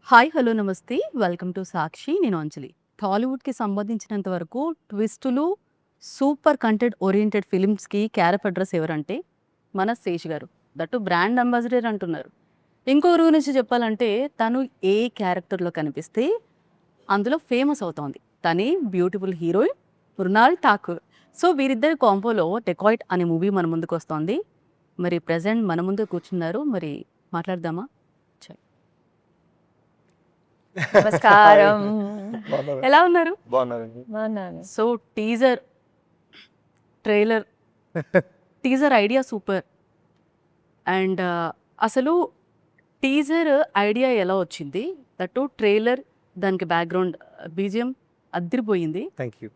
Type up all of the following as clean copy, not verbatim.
Hi! Hello! నమస్తే. Welcome to సాక్షి. నేను అంజలి. టాలీవుడ్‌కి సంబంధించినంత వరకు ట్విస్టులు, సూపర్ కంటెంట్ ఓరియెంటెడ్ ఫిల్మ్స్‌కి క్యారఫ్ అడ్రెస్ ఎవరంటే మన 'శేష్' గారు. దట్టు బ్రాండ్ అంబాసిడర్ అంటున్నారు. ఇంకో గురించి చెప్పాలంటే తను ఏ క్యారెక్టర్‌లో కనిపిస్తే అందులో ఫేమస్ అవుతోంది. తనే beautiful heroine Mrunal Thakur. So, వీరిద్దరి కాంబోలో 'డెకాయిట్' అనే మూవీ మన ముందుకొస్తోంది. మరి ప్రెజెంట్ మన ముందే కూర్చున్నారు. మరి మాట్లాడదామా? చల్. నమస్కారం. బాగున్నారా? ఎలా ఉన్నారు? బాగున్నారండి. బాగున్నాను. So, teaser, trailer, teaser idea super. And అసలు టీజర్ ఐడియా ఎలా వచ్చింది? దట్టు ట్రైలర్, దానికి బ్యాక్‌గ్రౌండ్ బీజీఎం అద్దిరిపోయింది. Thank you.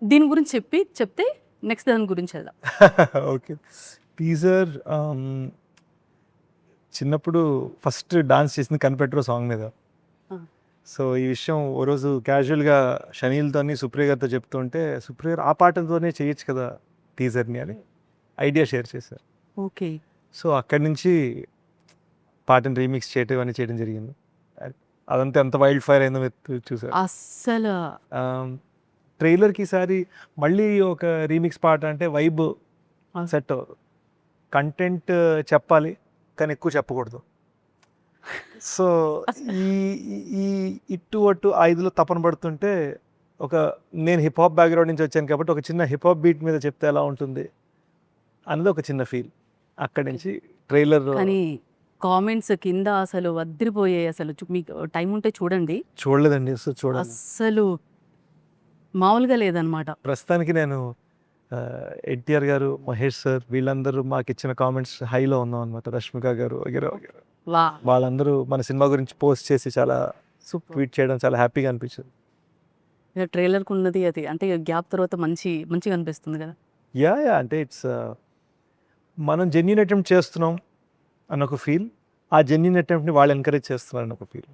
దీని గురించి చెప్తే నెక్స్ట్ దాని గురించి వెళ్దాం. ఓకే. టీజర్ చిన్నప్పుడు ఫస్ట్ డాన్స్ చేసింది 'కనిపెట్టరు' సాంగ్ మీద. ఆ. సో, ఈ విషయం ఓ రోజు క్యాజువల్‌గా షనీల్‌తోని, సుప్రియ గారితో చెప్తుంటే, సుప్రియ గారు ఆ పాటతోనే చేయొచ్చు కదా టీజర్‌ని అని ఐడియా షేర్ చేశారు. ఓకే. సో, అక్కడి నుంచి పాటని రీమిక్స్ చేయటం అన్నీ చేయడం జరిగింది. అదంతా ఎంత వైల్డ్ ఫైర్ అయిందో మీరు చూసారు. అస్సలు ట్రైలర్‌కి ఈసారి మళ్ళీ ఒక రీమిక్స్ పాట అంటే వైబ్ సెట్ అవ్వదు. కంటెంట్ చెప్పాలి, కానీ ఎక్కువ చెప్పకూడదు. సో, ఈ ఈ ఇటు అటు ఆ ఇదిలో తపన పడుతుంటే నేను హిప్ హాప్ బ్యాక్‌గ్రౌండ్ నుంచి వచ్చాను కాబట్టి ఒక చిన్న హిప్ హాప్ బీట్ మీద చెప్తే ఎలా ఉంటుంది అన్నది ఒక చిన్న ఫీల్. అక్కడి నుంచి ట్రైలర్ కానీ కామెంట్స్ కింద అసలు అద్దిరిపోయాయి. అసలు మీకు టైం ఉంటే చూడండి. చూడలేదండి. సో, చూడాలి. అస్సలు మామూలుగా లేదనమాట. ప్రస్తుతానికి నేను ఎన్టీఆర్ గారు, మహేష్ సార్ వీళ్ళందరూ మాకు ఇచ్చిన కామెంట్స్ హైలో ఉన్నాం అనమాట. రష్మిక గారు వగైరా వగైరా వా వాళ్ళందరూ మన సినిమా గురించి పోస్ట్ చేసి చాలా సూపర్. ట్వీట్ చేయడం చాలా హ్యాపీగా అనిపించింది. ట్రైలర్‌కి ఉన్నది అది. అంటే గ్యాప్ తర్వాత మంచిగా అనిపిస్తుంది కదా! యా అంటే ఇట్స్ మనం జెన్యూన్ అటెంప్ట్ చేస్తున్నాం అన్న ఒక ఫీల్. ఆ జెన్యూన్ అటెంప్ట్‌ని వాళ్ళు ఎంకరేజ్ చేస్తున్నారు అన్న ఒక feel.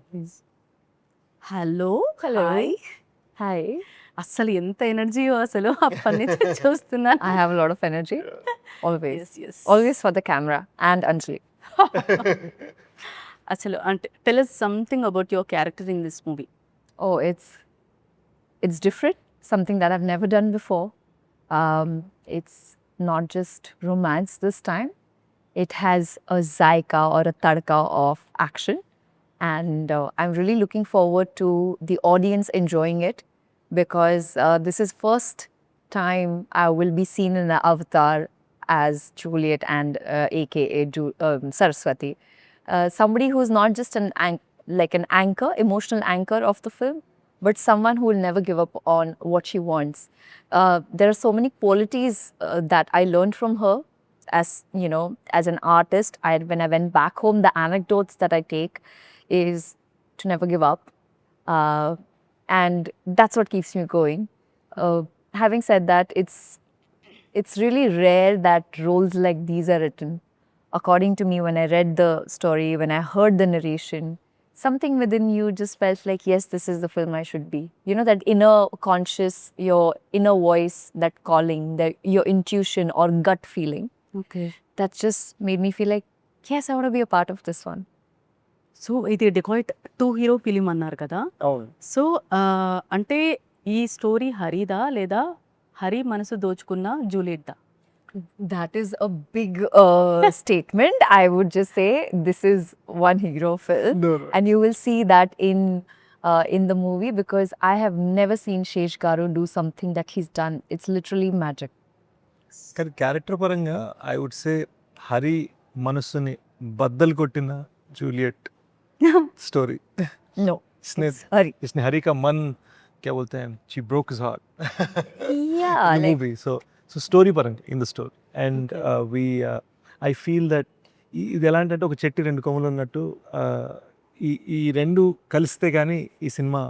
Hello! Hello. Hi! Hi. అస్సలు ఎంత ఎనర్జీయో అసలు అప్పటి నుంచి చూస్తున్నాను. I have a lot of energy. Always. Yes, yes. Always for the camera and Anjali. అసలు అంటే tell us something about your character in this movie. Oh, it's different. Something that I've never done before. It's not just romance this time. It has a zaika or a tadka of action, and I'm really looking forward to the audience enjoying it because this is first time I will be seen in the avatar as Juliet and AKA Saraswati. Somebody who's not just like an anchor, emotional anchor of the film, but someone who will never give up on what she wants. There are so many qualities that I learned from her as, as an artist. When I went back home, the anecdotes that I take is to never give up. And that's what keeps me going. Having said that, it's really rare that roles like these are written. According to me, when I read the story, when I heard the narration, something within you just felt like, yes, this is the film I should be. You know, that inner conscious, your inner voice, that calling, your intuition or gut feeling, okay. that just made me feel like, yes, I want to be a part of this one. So, ఇది dacoit 2 hero film అన్నారు కదా! అవును. So, అంటే ఈ story హరిదా లేదా హరి మనసు దోచుకున్న జూలియట్‌దా? That is a big statement. I would just say this is one hero film. No. And you will see that in the movie because I have never seen Shesh Garu do something that he's done. It's literally magic. కానీ character పరంగా I would say Hari మనస్సుని బద్దలు కొట్టిన Juliet story. No, इसने it's Hari. इसने हरी का मन क्या बोलते हैं she broke his heart Yeah, in the like movie. So story పరంగా in the story and we I feel that ఇది ఎలాంటంటే ఒక చెట్టు రెండు కొమ్మలు ఉన్నట్టు ఈ రెండు కలిస్తే కానీ ఈ సినిమా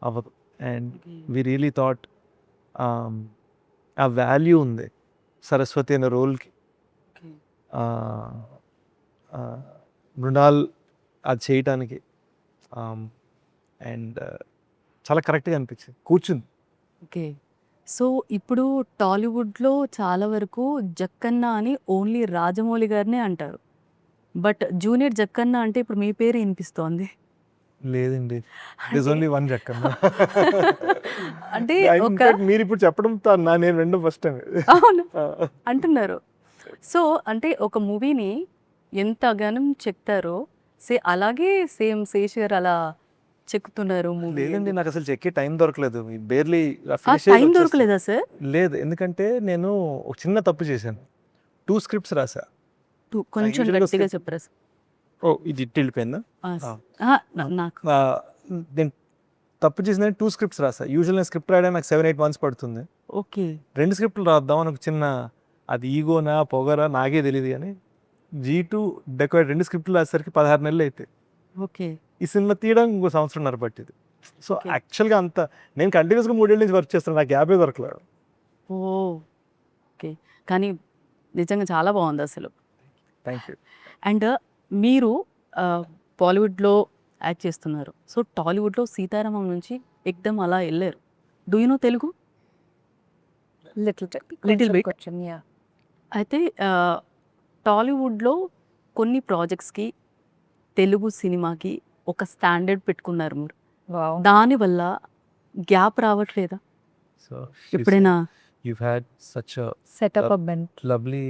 అవ్వదు. అండ్ వి రియలీ థాట్ ఆ వాల్యూ ఉంది సరస్వతి అనే రోల్కి. మృణాల్ అది చేయటానికి అండ్ చాలా కరెక్ట్గా అనిపించింది, కూర్చుంది. ఓకే. సో, ఇప్పుడు టాలీవుడ్‌లో చాలా వరకు జక్కన్న అని ఓన్లీ రాజమౌళి గారినే అంటారు. బట్ జూనియర్ జక్కన్న అంటే ఇప్పుడు మీ పేరు ఇనిపిస్తోంది. లేదండి, దిస్ ఓన్లీ వన్ జక్కన్న. అంటే ఒక ఇన్ఫాక్ట్ మీరు ఇప్పుడు చెప్పడం నేను రెండో ఫస్ట్ టైం. అవును అంటున్నారు. సో అంటే ఒక మూవీని ఎంత గనం చెక్తారో అలాగే సేమ్ శేష్ గారు అలా చెక్కుతున్నారు మూవీ. లేదండి, నాకు అసలు చెక్కే టైం దొరకలేదు. బేర్లీ టైం దొరకలేదా సార్? లేదు, ఎందుకంటే నేను ఒక చిన్న తప్పు చేశాను. 2 స్క్రిప్ట్స్ రాసా. కొంచెం usually గట్టిగా script- చెప్పరా సార్? ఓ, ఇది వెళ్ళిపోయిందా? నాకు నేను తప్పు చేసిన 2 స్క్రిప్ట్స్ రాసా. యూజువల్ నేను స్క్రిప్ట్ రాయడానికి నాకు 7-8 months పడుతుంది. ఓకే 2 స్క్రిప్ట్లు రాద్దాం అని ఒక చిన్న, అది ఈగోనా పొగరా నాకే తెలియదు కానీ G2 డెకోరేట్ 2 స్క్రిప్ట్లు రాసేసరికి 16 నెలలు అయితే ఓకే ఈ సినిమా తీయడం ఇంకో సంవత్సరంన్నర పట్టింది. So Okay. యాక్చువల్గా అంత నేను కంటిన్యూస్గా 3 ఏళ్ళ నుంచి వర్క్ చేస్తాను, నాకు గ్యాపే దొరకలేదు. ఓ ఓకే కానీ నిజంగా చాలా బాగుంది అసలు. Thank you. అండ్ మీరు బాలీవుడ్లో యాక్ట్ చేస్తున్నారు. సో టాలీవుడ్లో సీతారామం నుంచి ఎక్దమ్ అలా వెళ్ళారు. Do you know Telugu? Little bit. Little bit. Question, yeah. అయితే టాలీవుడ్లో కొన్ని ప్రాజెక్ట్స్కి తెలుగు సినిమాకి ఒక స్టాండర్డ్ పెట్టుకున్నారు మీరు. Wow. దానివల్ల గ్యాప్ రావట్లేదా సో ఎప్పుడైనా? you've had such a Set up a bench. lovely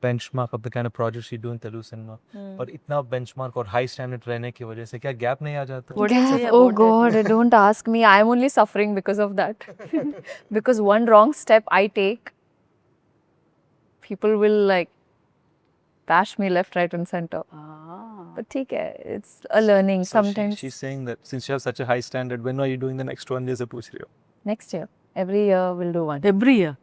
benchmark of the kind of projects you do in Telugu cinema, और इतना benchmark और high standard रहने की वजह से क्या gap नहीं आ जाता? What do you say Gap. Oh about that? God, don't ask me. I'm only suffering because of that. Because one wrong step I take, people will like bash me left, right, and center. But take it. It's a learning. So Sometimes she's saying that since you have such a high standard, when are you doing the next one? जैसे पूछ रही हो. next year, every year we'll do one. Every year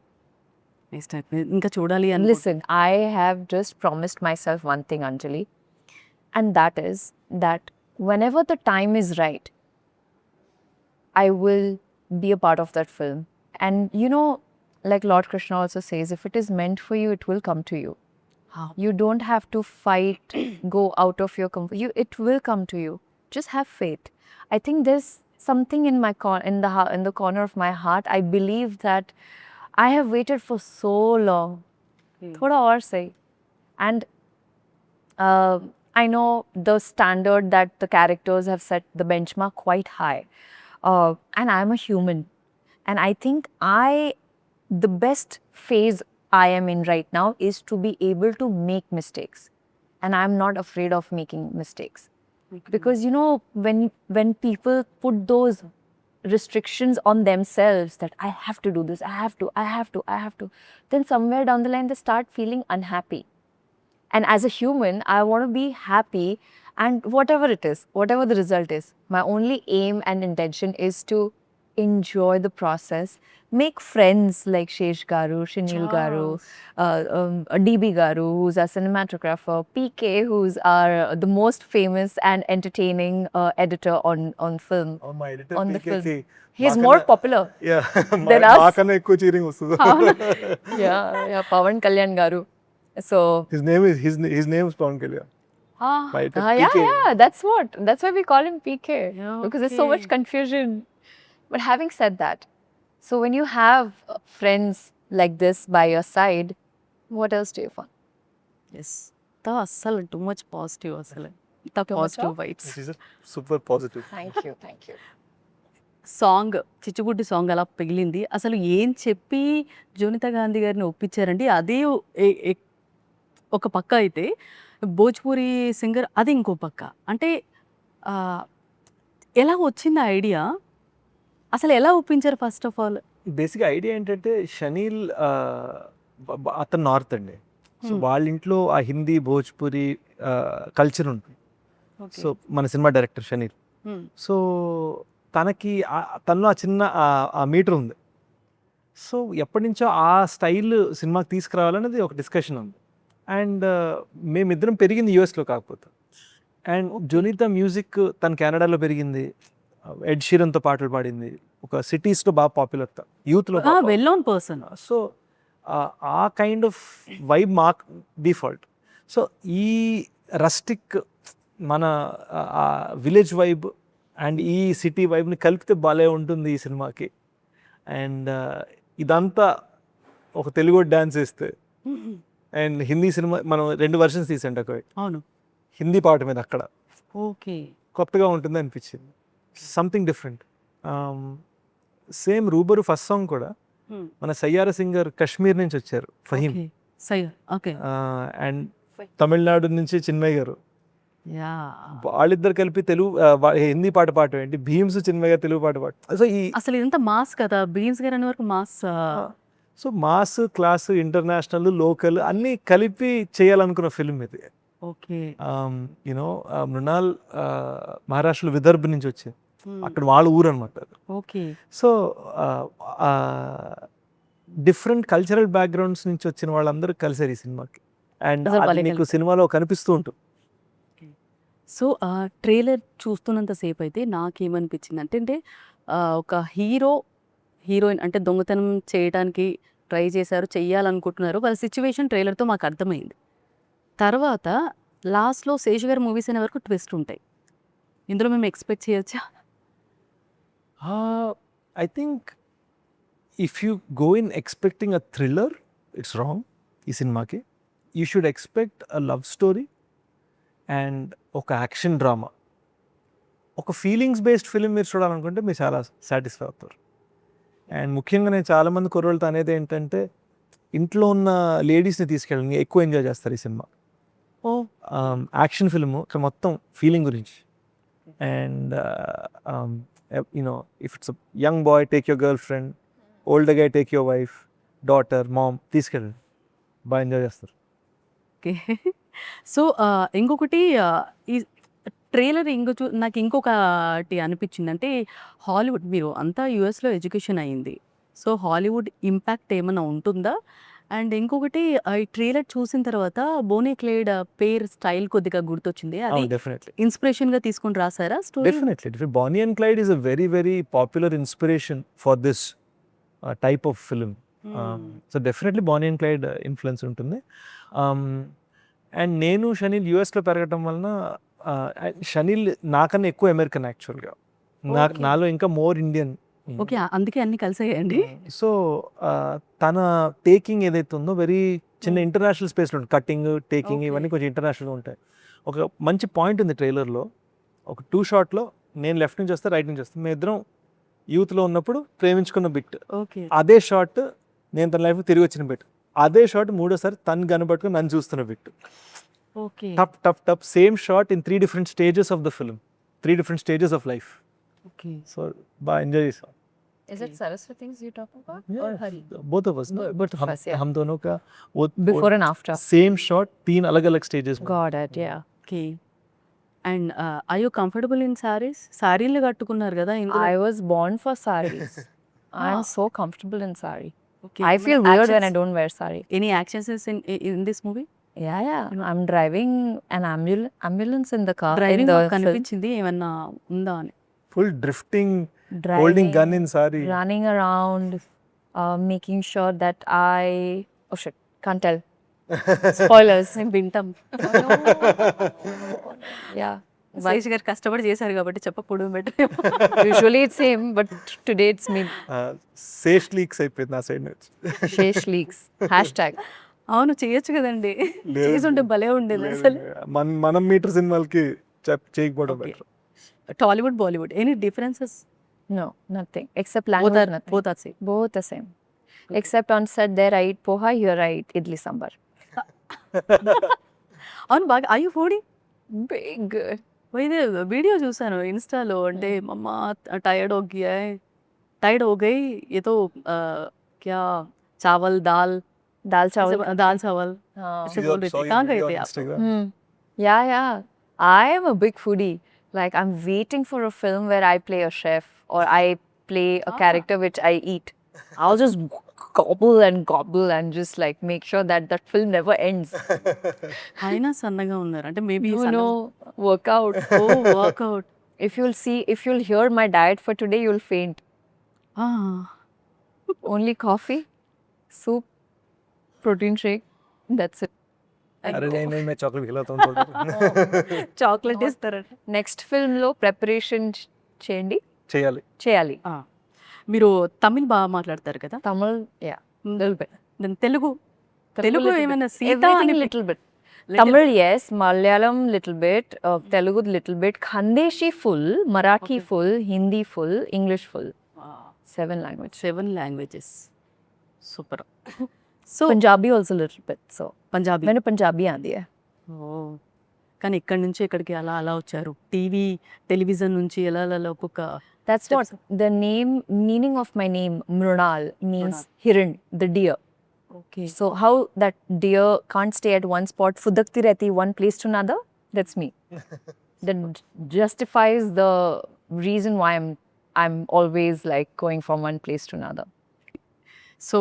next ఇంకా చూడాలి అని. Listen, I have just promised myself one thing, Anjali, and that is that whenever the time is right, I will be a part of that film. And you know, like Lord Krishna also says, if it is meant for you, it will come to you. You don't have to fight, go out of your comfort. It will come to you. Just have faith. I think there's something in my in the corner of my heart. I believe that I have waited for so long. Thoda aur sahi. And I know the standard that the characters have set the benchmark quite high. And I'm a human. And I think the best phase I am in right now is to be able to make mistakes. And I'm not afraid of making mistakes. Because you know, when people put those restrictions on themselves that I have to do this, I have to, then somewhere down the line they start feeling unhappy. And as a human, I want to be happy, and whatever it is, whatever the result is, my only aim and intention is to enjoy the process, make friends like Shesh Garu, Shinil Garu, DB Garu, who's our cinematographer, PK, who's the most famous and entertaining editor on film. Oh, my editor On the PK film. ki He's more popular. yeah Than us. మాకన్నా ఎక్కువ cheering వస్తుంది. Yeah, Pawan Kalyan Garu. So his name is Pawan Kalyan. My editor PK. yeah, that's why we call him PK. Because there's so much Okay. confusion. But having said that, so when you have friends like this by your side, what else do you want? Yes అస్సలు too much positive, అసలు ఇంత Too much positive of? Vibes. She's a super positive. Thank you. Song చిచ్చుబుడ్డి song అలా పిగిలింది. అసలు ఏం చెప్పి జోనిత గాంధీ గారిని ఒప్పించారండి? అదే ఒక పక్క అయితే భోజ్పూరి సింగర్ అది ఇంకో పక్క. అంటే ఎలా వచ్చింది ఐడియా? అసలు ఎలా ఒప్పించారు first of all? Basic idea ఏంటంటే షనీల్ అతను నార్త్ అండి. సో వాళ్ళ ఇంట్లో ఆ హిందీ భోజ్పురి కల్చర్ ఉంటుంది. సో మన సినిమా డైరెక్టర్ షనీల్, సో తనకి తనలో ఆ చిన్న ఆ మీటర్ ఉంది. సో ఎప్పటి నుంచో ఆ స్టైల్ సినిమాకి తీసుకురావాలనేది ఒక డిస్కషన్ ఉంది. అండ్ మేమిద్దరం పెరిగింది యూఎస్లో కాకపోతే. అండ్ జోనితా మ్యూజిక్ తను కెనడాలో పెరిగింది, ఎడ్ షీరన్తో పాటలు పాడింది, ఒక సిటీస్లో బాగా పాపులర్ యూత్లో. Well known person. సో ఆ కైండ్ ఆఫ్ వైబ్ మాకు డిఫాల్ట్. సో ఈ రస్టిక్ మన విలేజ్ వైబ్ అండ్ ఈ సిటీ వైబ్ని కలిపితే భలే ఉంటుంది ఈ సినిమాకి. అండ్ ఇదంతా ఒక తెలుగు డ్యాన్స్ వేస్తే, అండ్ హిందీ సినిమా మనం 2 వర్షన్స్ తీసాం. అవును, హిందీ పాట మీద అక్కడ ఓకే. కొత్తగా ఉంటుంది అనిపించింది, something different. Same Roobaroo first song కూడా మన సయ్యారా సింగర్ కశ్మీర్ నుంచి వచ్చారు, ఫహీమ్. ఓకే అండ్ తమిళనాడు నుంచి చిన్మయ్ గారు, యా వాళ్ళిద్దరు కలిపి తెలుగు హిందీ పాట పాడటం ఏంటి, భీమ్స్ చిన్మయ్ గారు తెలుగు పాట పాడు. సో ఈ అసలు ఇదంతా మాస్ కదా, బీన్స్ గారు అనే వరకు mass. So mass, class, international, local అన్నీ కలిపి చేయాలనుకున్న ఫిల్మ్ ఇది. ఓకే యూనో మృణాల్ మహారాష్ట్రలో విదర్భ నుంచి వచ్చింది, అక్కడ వాళ్ళ ఊరు అనమాట. Okay so different cultural backgrounds నుంచి వచ్చిన వాళ్ళందరూ కలిసారు ఈ సినిమాకి. అండ్ అసలు అది భలే మీకు కలిసారు. సినిమాలో కనిపిస్తూ ఉంటుంది. సో ట్రైలర్ చూస్తున్నంత సేపు అయితే నాకేమనిపించింది అంటే ఒక హీరోయిన్ అంటే దొంగతనం చేయడానికి ట్రై చేశారు, చెయ్యాలనుకుంటున్నారు, వాళ్ళ సిచ్యువేషన్ ట్రైలర్తో మాకు అర్థమైంది. తర్వాత లాస్ట్లో శేష్ గారి మూవీస్ అనే వరకు ట్విస్ట్ ఉంటాయి, ఇందులో మేము ఎక్స్పెక్ట్ చేయొచ్చా? I think if you go in expecting a thriller, it's wrong. ఈ సినిమాకి you should expect a love story and ఒక యాక్షన్ డ్రామా, ఒక ఫీలింగ్స్ బేస్డ్ ఫిలిం మీరు చూడాలనుకుంటే మీరు చాలా సాటిస్ఫై అవుతారు. అండ్ ముఖ్యంగా నేను చాలామంది కుర్రోళ్ళతో అనేది ఏంటంటే, ఇంట్లో ఉన్న లేడీస్ని తీసుకెళ్ళి ఎక్కువ ఎంజాయ్ చేస్తారు ఈ సినిమా. ఓ యాక్షన్ ఫిల్ము మొత్తం ఫీలింగ్ గురించి. And you know if it's young boy take your girlfriend, old guy take your wife, daughter, mom తీసుకెళ్ళండి, బాగా ఎంజాయ్ చేస్తారు. ఓకే సో ఇంకొకటి ఈ ట్రైలర్ నాకు ఇంకొకటి అనిపించింది అంటే, హాలీవుడ్ మీరు అంతా యుఎస్లో ఎడ్యుకేషన్ అయింది, సో హాలీవుడ్ ఇంపాక్ట్ ఏమైనా ఉంటుందా? అండ్ ఇంకొకటి ఈ ట్రైలర్ చూసిన తర్వాత బోనీ క్లేడ్ పేర్ స్టైల్ కొద్దిగా గుర్తొచ్చింది, అది డెఫినెట్లీ ఇన్స్పిరేషన్గా తీసుకొని రాసారా story? Definitely. Bonnie and Clyde is a very, very popular inspiration for this type of film. So definitely Bonnie and Clyde influence ఉంటుంది. అండ్ నేను షనీల్ యూఎస్లో పెరగటం వలన షనీల్ నాకన్నా ఎక్కువ అమెరికన్ యాక్చువల్గా, Okay. నాలో ఇంకా మోర్ ఇండియన్. ఓకే అందుకే అన్ని కలిసాయండి. సో తన టేకింగ్ ఏదైతే ఉందో వెరీ చిన్న ఇంటర్నేషనల్ స్పేస్లో ఉంటుంది, కట్టింగ్, టేకింగ్ Okay. ఇవన్నీ కొంచెం ఇంటర్నేషనల్గా ఉంటాయి. ఒక మంచి పాయింట్ ఉంది ట్రైలర్లో, ఒక 2 షాట్లో నేను లెఫ్ట్ నుంచి వస్తే రైట్ నుంచి వస్తాను, మేము ఇద్దరం యూత్లో ఉన్నప్పుడు ప్రేమించుకున్న బిట్, ఓకే అదే షాట్ నేను తన లైఫ్ తిరిగి వచ్చిన బిట్, అదే షాట్ మూడోసారి తను కనబట్టుకుని నన్ను చూస్తున్న బిట్, ఓకే టప్ same shot in 3 different stages of the film, 3 different stages of life. Okay so బాగా ఎంజాయ్ చేసాం. Is it Saraswati's you talking about or Hari? both of us, no? Both of us, yeah. हम दोनों का Before and after. Same shot 3 अलग-अलग stages में. Got it, yeah. Okay and I you comfortable in saris? సారీలు కట్టుకున్నారు కదా ఇందులో. I was born for saris. I'm Ah. so comfortable in sari. Okay. I feel weird when I don't wear sari. Any actions in this movie? Yeah. I'm driving an ambulance in the car. Driving in the film. కనిపించింది, ఏమన్నా ఉందా అని. Full drifting, Driving, holding gun in sari. running around, making sure that oh shit, can't tell. Spoilers. మేము వింటాం. Yeah. Sesh గారు కష్టపడి చేశారు కాబట్టి చెప్పకూడదు better. Usually it's him, but today it's me. సేష్ leaks అయిపోయింది నా సైడ్ నుంచి. Shesh leaks. Hashtag. అవును చేయొచ్చు కదండి, లేదు. చేసుంటే భలే ఉండేది అసలు. మనం మీటర్ సినిమాలకి చేయకపోవడం Okay. Better. Tollywood Bollywood any differences? No, nothing. Except language, nothing. Both are same. Both the same. Except on set there I eat poha, here I eat idli sambar. అవును బాగా ఐ యూ ఫుడీ? Big. ఇదే video చూసాను ఇన్స్టాలో, అంటే మమ్మ tired हो गई ये तो क्या चावल दाल Dal chawal. दाल चावल हाँ. ऐसे बोल रहे थे. कहाँ गए थे आप? Hmm. Yeah. I am a big foodie. Like I'm waiting for a film where I play a chef or I play a character which I eat. I'll just gobble and just like make sure that film never ends. ఆయన సన్నగా ఉన్నారు అంటే maybe No, workout. Oh workout. If you'll hear my diet for today, you'll faint. Only coffee, soup, protein shake. That's it. అరే నేను chocolate ఖిలాతా chocolate ఇస్తారంట. Next ఫిల్మ్లో preparation చేయాలి. చేయాలి. మీరు తమిళ్ బాగా మాట్లాడతారు కదా, తమిళ్, యా, లిటిల్ బిట్. దాని తెలుగు ఏమైనా సీత ఎవ్రీథింగ్ అని little bit. Tamil, yes. Malayalam, little bit. Telugu, little bit. Khandeshi, full. Marathi, Okay. full. Hindi, full. English, full. 7 languages. 7 languages super. So Punjabi also little bit. So, Punjabi. मैंने पंजाबी आती है. కానీ ఇక్కడి నుంచి ఇక్కడికి అలా అలా వచ్చారు. టెలివిజన్ నుంచి ఎలా అలా ఒక్కొక్క That's Steps. what the meaning of my name, Mrunal, means Mrunal. hiran, the deer. Okay. So how that deer can't stay at one spot, fudakti rehti one place to another, that's me. That justifies the reason why I'm always like going from one place to another. So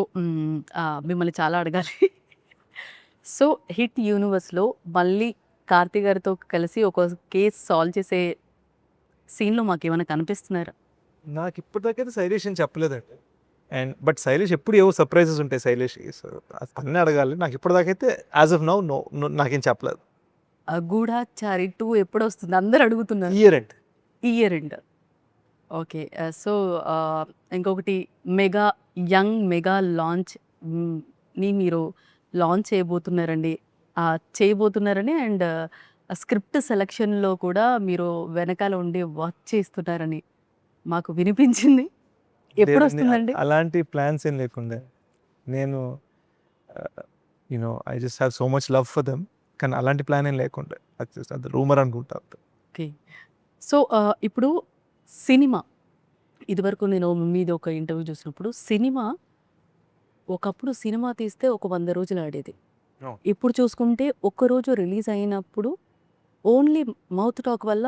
మిమ్మల్ని చాలా అడగాలి. So hit యూనివర్స్లో మళ్ళీ కార్తీ గారితో కలిసి ఒక case solve చేసే సీన్లో మాకు ఏమైనా కనిపిస్తున్నారా? నాకు ఇప్పటిదాకైతే శైలేష్ అని చెప్పలేదండి. అండ్ బట్ శైలేష్ ఎప్పుడు ఏవో సర్ప్రైజెస్ ఉంటాయి శైలేష్కి. సో అన్నీ అడగాలి. నాకు ఇప్పటిదాకైతే యాజ్ ఆఫ్ నౌ నాకేం చెప్పలేదు. గూఢాచారి 2 ఎప్పుడు వస్తుంది అందరు అడుగుతున్నారు. Year end. Year end. Okay. So ఇంకొకటి యంగ్ లాంచ్ ని మీరు లాంచ్ చేయబోతున్నారని అండ్ స్క్రిప్ట్ సెలక్షన్లో కూడా మీరు వెనకాల ఉండి వర్క్ చేస్తున్నారని మాకు వినిపించింది. ఎప్పుడు వస్తుందండి? అలాంటి ప్లాన్స్ ఏం లేకుండే. నేను I just have so much love for them. కానీ అలాంటి ప్లాన్ ఏం లేకుండే. అది రూమర్ అనుకుంటా. ఓకే. సో ఇప్పుడు సినిమా ఇదివరకు నేను మీది ఒక ఇంటర్వ్యూ చూసినప్పుడు ఒకప్పుడు సినిమా తీస్తే ఒక 100 రోజులు ఆడేది. అవును. ఇప్పుడు చూసుకుంటే ఒక్కరోజు రిలీజ్ అయినప్పుడు ఓన్లీ మౌత్ టాక్ వల్ల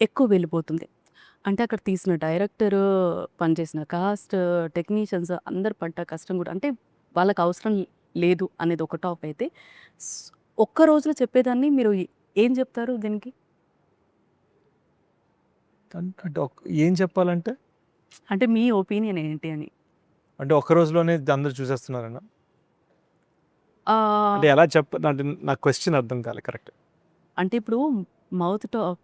ఎక్కువ వెళ్ళిపోతుంది. అంటే అక్కడ తీసిన డైరెక్టర్, పనిచేసిన కాస్ట్, టెక్నీషియన్స్ అందరు పడ్డ కష్టం కూడా అంటే వాళ్ళకి అవసరం లేదు అనేది ఒక టాప్ అయితే, ఒక్క రోజులో చెప్పేదాన్ని మీరు ఏం చెప్తారు దీనికి? అంటే ఏం చెప్పాలంటే అంటే మీ ఒపీనియన్ ఏంటి అని? అంటే ఒక్క రోజులోనే అందరు చూసేస్తున్నారన్న. ఆ, అంటే ఎలా అంటే నాకు క్వశ్చన్ అర్థం కాలే కరెక్ట్. అంటే ఇప్పుడు మౌత్ టాక్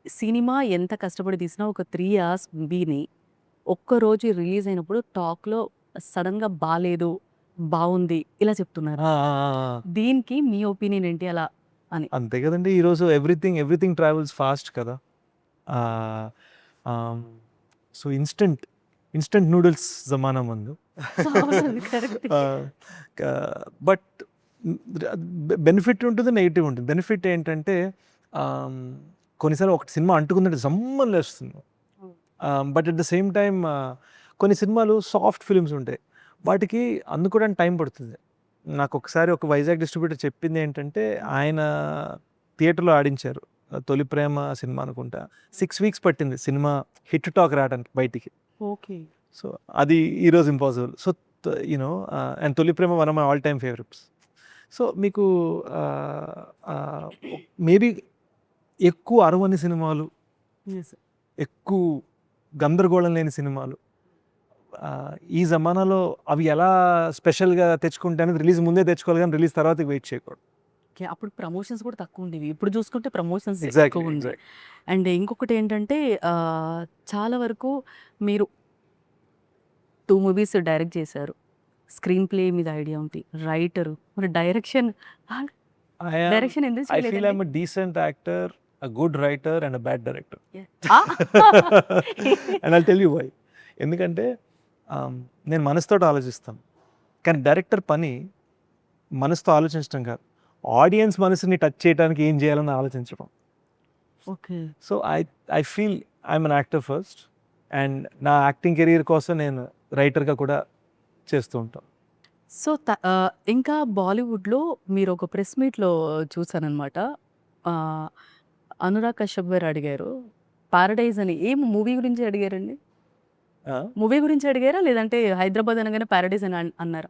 సినిమా ఎంత కష్టపడి తీసినా ఒక 3 hours మూవీని ఒక్కరోజు రిలీజ్ అయినప్పుడు టాక్లో సడన్గా బాగాలేదు, బాగుంది ఇలా చెప్తున్నారు. దీనికి మీ ఒపీనియన్ ఏంటి అలా అని? అంతే కదండి. ఈరోజు ఎవ్రీథింగ్ ట్రావెల్స్ ఫాస్ట్ కదా. సో ఇన్స్టెంట్ నూడిల్స్ జమానా ముందు. కరెక్ట్. బట్ బెనిఫిట్ ఉంటుంది, నెగిటివ్ ఉంటుంది. బెనిఫిట్ ఏంటంటే కొన్నిసార్లు ఒక సినిమా అంటుకుందంటే జమ్మని లేస్తుంది. But at the same time కొన్ని సినిమాలు సాఫ్ట్ ఫిలిమ్స్ ఉంటాయి, వాటికి అందుకోవడానికి టైం పడుతుంది. నాకు ఒకసారి ఒక వైజాగ్ డిస్ట్రిబ్యూటర్ చెప్పింది ఏంటంటే, ఆయన థియేటర్లో ఆడించారు తొలి ప్రేమ సినిమా అనుకుంటా. 6 weeks పట్టింది సినిమా హిట్ టాక్ రావడానికి బయటికి. ఓకే. సో అది ఈరోజు impossible. So and Tholi Prema one of my all time favourites. So మీకు మేబీ ఎక్కువ అరవని సినిమాలు, ఎక్కువ గందరగోళం లేని సినిమాలు ఈ జమానాలో అవి ఎలా స్పెషల్గా తెచ్చుకుంటే అనేది రిలీజ్ ముందే తెచ్చుకోవాలి, కానీ రిలీజ్ తర్వాత వెయిట్ చేయకూడదు. ఓకే. అప్పుడు ప్రమోషన్స్ కూడా తక్కువ ఉండేవి, ఇప్పుడు చూసుకుంటే ప్రమోషన్స్ Exactly, ఎక్కువ ఉంది. exactly. అండ్ ఇంకొకటి ఏంటంటే చాలా వరకు మీరు 2 movies డైరెక్ట్ చేశారు, స్క్రీన్ ప్లే మీద ఐడియా ఉంది, రైటరు, మరి డైరెక్షన్ ఎందుకు I feel చేయలేదండి? I'm a decent actor, a good writer and a bad director. ఆ! And I'll tell you why. ఎందుకంటే నేను మనసుతో ఆలోచిస్తాను, కానీ డైరెక్టర్ పని మనసుతో ఆలోచించడం కాదు, ఆడియన్స్ మనసుని టచ్ చేయడానికి ఏం చేయాలని ఆలోచించడం. Okay. So I feel I'm an actor first, and నా యాక్టింగ్ కెరీర్ కోసం నేను రైటర్గా కూడా చేస్తూ ఉంటాను. సో ఇంకా బాలీవుడ్లో మీరు ఒక ప్రెస్ మీట్లో చూసానమాట, అనురాగ్ కశ్యప్ గారు అడిగారు పారడైజ్ అని. ఏం మూవీ గురించి అడిగారండి? మూవీ గురించి అడిగారా, లేదంటే హైదరాబాద్ అనగానే పారడైజ్ అని అన్నారా?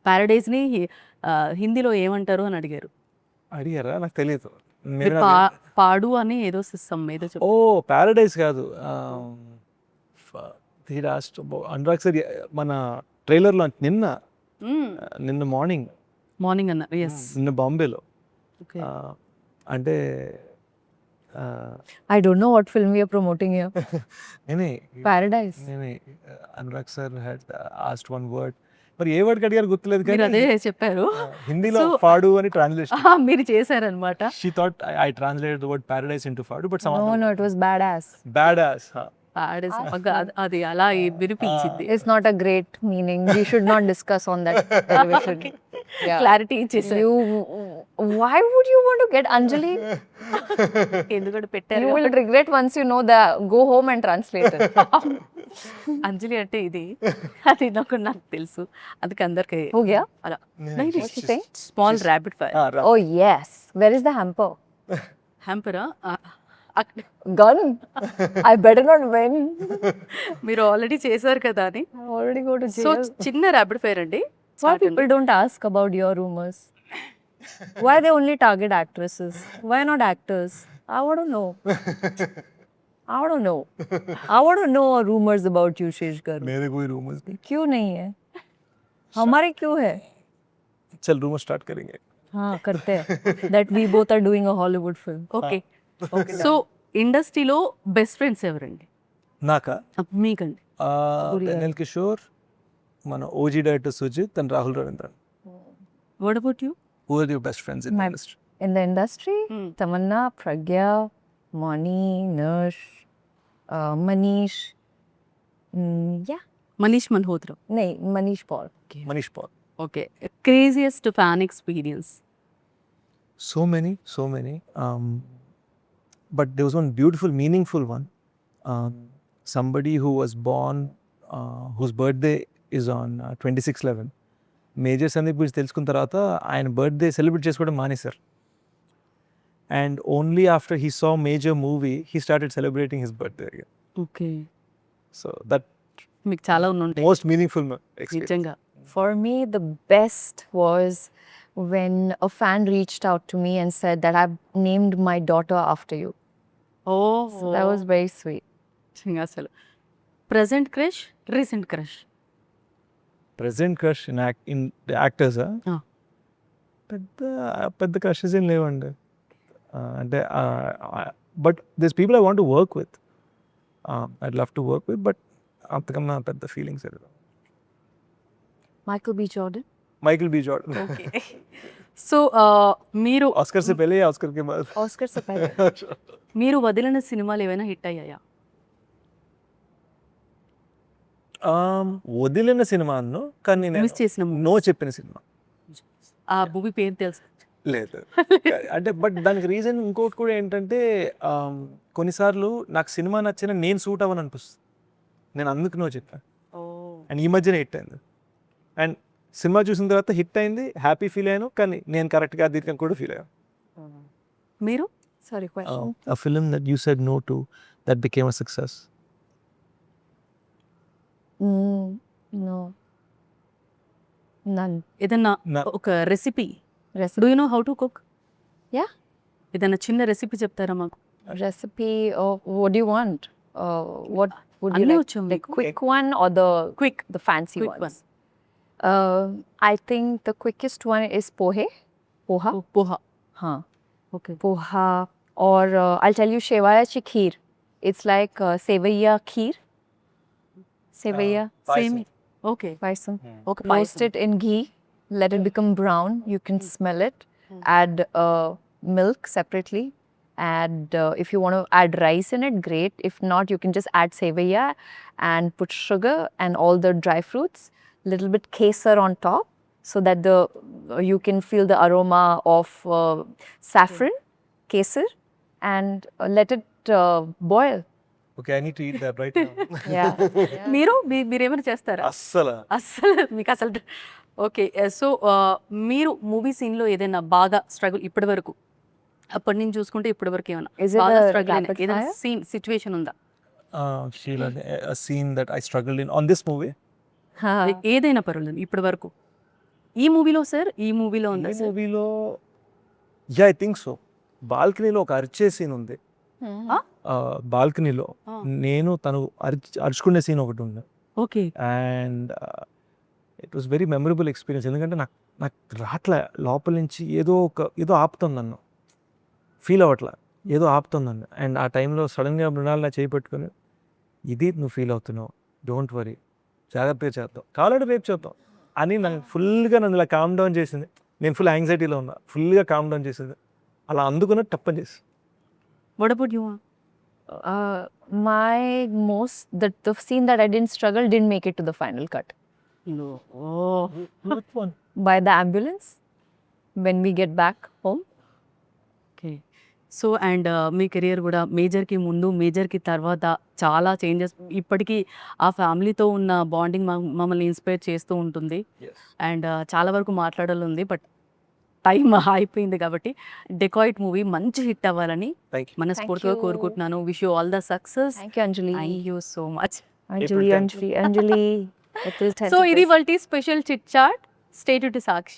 పారడైజ్ని హిందీలో ఏమంటారు అని అడిగారు. అడిగారా? నాకు తెలియదు. మీరు పాడు అని ఏదో సిస్టమ్ ఏదో ఓ ప్యారడైజ్ కాదు. అనురాగ్ సార్ మన ట్రైలర్లో నిన్న మార్నింగ్ అన్నారు. ఎస్. నిన్న బాంబేలో ఓకే. అంటే I don't know what film we are promoting here. నేనే Paradise. Anurag sir had asked one word, మరి ఏ వర్డ్ అడిగారు గుర్తులేదు మీరు అదే కానీ చెప్పారు. హిందీలో So- ఫాడు అని ట్రాన్స్లేషన్. మీరు చేశారనమాట. She thought I translated the word paradise into fadu, but some No, it was badass. badass. అది అలా వినిపించింది. It's not a great meaning. We should not discuss on that. Television. Yeah. Clarity ఇచ్చేసారు. You, why would you want to get Anjali? ఎందుకంటే You పెట్టారు. will regret once you know that. Go home and translate it. అంజలి అంటే ఇది అది నాకు తెలుసు. అందుకే అందరికి हो गया? అలా What's she saying? Small rapid fire Oh yes. Where is the hamper? హ్యాంపరా. Gun? I better not win. మీరు ఆల్రెడీ చేశారు కదా అని. I already go to so jail. చిన్న ర్యాపిడ్ ఫైర్ అండి. Why people don't ask about your rumors? Why they only target actresses? Why not actors? I want to know. I want to know. I want to know rumors about you, Shesh Garu. मेरे कोई rumors नहीं. क्यों नहीं है? हमारे क्यों है? चल rumors start करेंगे. हाँ करते हैं. That we both are doing a Hollywood film. Okay. So ఇండస్ట్రీలో బెస్ట్ ఫ్రెండ్స్ ఎవరండి నాకా మీకండి? ఎన్ఎల్ కిషోర్, మన OG director Sujeeth and Rahul Ravindran. What about you? Who are your best friends in My- industry? In the industry, Tamanna, Pragya, Mani, Nush, Manish. Yeah. Manish Malhotra. No, Manish Paul. Manish Paul. Okay. Craziest fan experience? So many. But there was one beautiful, meaningful one. Somebody who was born, whose birthday is on 26/11. Major Sandeep గురించి తెలుసుకున్న తర్వాత ఆయన birthday celebrate చేసుకోవడం మానేశారు. And only after he saw major movie he started celebrating his birthday again. Okay. So that మీకు చాలా ఉంటాయి most meaningful experience. నిజంగా. For me, the best was when a fan reached out to me and said that I've named my daughter after you. Oh So that was very sweet. అసలు present crush, recent crush? Present crush in actors Ah. పెద్ద crushes ఏం లేవండి. అంటే but this people I want to work with, I love to work with, but అంతకన్నా పెద్ద feelings లేదు. Michael B. Jordan. Michael B Jordan. Okay. So మీరు Oscar से पहले या ऑस्कर के बाद? Oscar se pehle. మీరు వదిలిన సినిమాలు ఏమైనా హిట్ అయ్యాయా? వదిలిన సినిమా అన్ను, కానీ మిస్ చేసిన నో చెప్పిన సినిమా ఆ మూవీ పేరు తెలుసు? లేదు. అంటే బట్ దానికి రీజన్ ఇంకోటి కూడా ఏంటంటే కొన్నిసార్లు నాకు సినిమా నచ్చిన నేను సూట్ అవ్వని అనిపిస్తుంది, నేను అందుకు నో చెప్పాను. అండ్ ఈ మధ్యన హిట్ అయింది, అండ్ సినిమా చూసిన తర్వాత హిట్ అయింది, హ్యాపీ ఫీల్ అయ్యాను, కానీ నేను కరెక్ట్గా దీర్ఘం కూడా ఫీల్ అయ్యాను. మీరు? Sorry, question. A film that you said no to that became a success. No. None. ఏదన్నా Na- ఒక recipe, Recipe. Do you know how to cook? Yeah. ఏదన్నా చిన్న రెసిపీ చెప్తారా మాకు? Recipe. Or what do you want? What would you అన్నీ like? వచ్చు The మీకు. quick one or the Quick. the fancy Quick ones? I think the quickest one is poha. Poha. Huh. Okay. Poha. Or I'll tell you Shevaya kheer. It's like sevaiya kheer. Sevaiya. Same. Okay. Paisam. Okay. Roast it in ghee. Let it become brown. You can smell it. Add milk separately. And if you want to add rice in it, great. If not, you can just add sevaiya and put sugar and all the dry fruits. Little bit kesar on top, so that you can feel the aroma of saffron, kesar, and let it boil. Okay, I need to eat that right now. Yeah. మీరు మీరేమైనా చేస్తారా? అస్సలు అస్సలు మీకు అసలు okay. So మీరు movie సీన్లో ఏదైనా బాగా స్ట్రగుల్ ఇప్పటి వరకు, అప్పటి నుంచి చూసుకుంటే ఇప్పటి వరకు ఏమైనా Is it బాగా a స్ట్రగుల్ అయిన rapid ఏదైనా fire? సీన్ సిచ్యువేషన్ ఉందా? Sheila, a scene that I struggled in on this movie. ఏదైనా పర్వాలేదు ఇప్పటి వరకు. ఈ మూవీలో సార్, ఈ మూవీలో ఉందా ఈ సార్? మూవీలో యా ఐ థింక్ సో. బాల్కనీలో ఒక అరిచే సీన్ ఉంది. బాల్కనీలో నేను తను అరుచుకునే సీన్ ఒకటి ఉంది. Okay. And it was very memorable experience. ఎందుకంటే నాకు రాట్లే లోపల నుంచి ఏదో ఆపుతుంది నన్ను, ఫీల్ అవ్వట్లే, ఏదో ఆపుతుంది నన్ను. అండ్ ఆ టైంలో సడన్గా మృణాలు నా చేయి పెట్టుకొని, ఇది నువ్వు ఫీల్ అవుతున్నావు, డోంట్ వరీ, జాగ్రత్తగా చేద్దాం, కావాలంటే రేపు చేద్దాం, అని నాకు ఫుల్గా నన్ను ఇలా కామ్ డౌన్ చేసింది. నేను ఫుల్ యాంగ్జైటీలో ఉన్నా, ఫుల్గా కామ్ డౌన్ చేసింది. అలా అందుకున్న టప్పని చేసి what about you? The scene that I didn't struggle didn't make it to the final cut. Oh By the ambulance, when we get back home. Okay. So and మీ career కూడా మేజర్కి ముందు మేజర్కి తర్వాత చాలా చేంజెస్, ఇప్పటికీ ఆ ఫ్యామిలీతో ఉన్న బాండింగ్ మమ్మల్ని ఇన్స్పైర్ చేస్తూ ఉంటుంది. అండ్ చాలా వరకు మాట్లాడాలి ఉంది, బట్ టైం అయిపోయింది కాబట్టి డెకాయిట్ మూవీ మంచి హిట్ అవ్వాలని థ్యాంక్ యూ. మనస్ఫూర్తిగా you. కోరుకుంటున్నాను. Wish you all the success. Thank you, Anjali. Thank you so much. Anjali. April 10th. So ఇది వాళ్ళ special chit chat. Stay to Sakshi.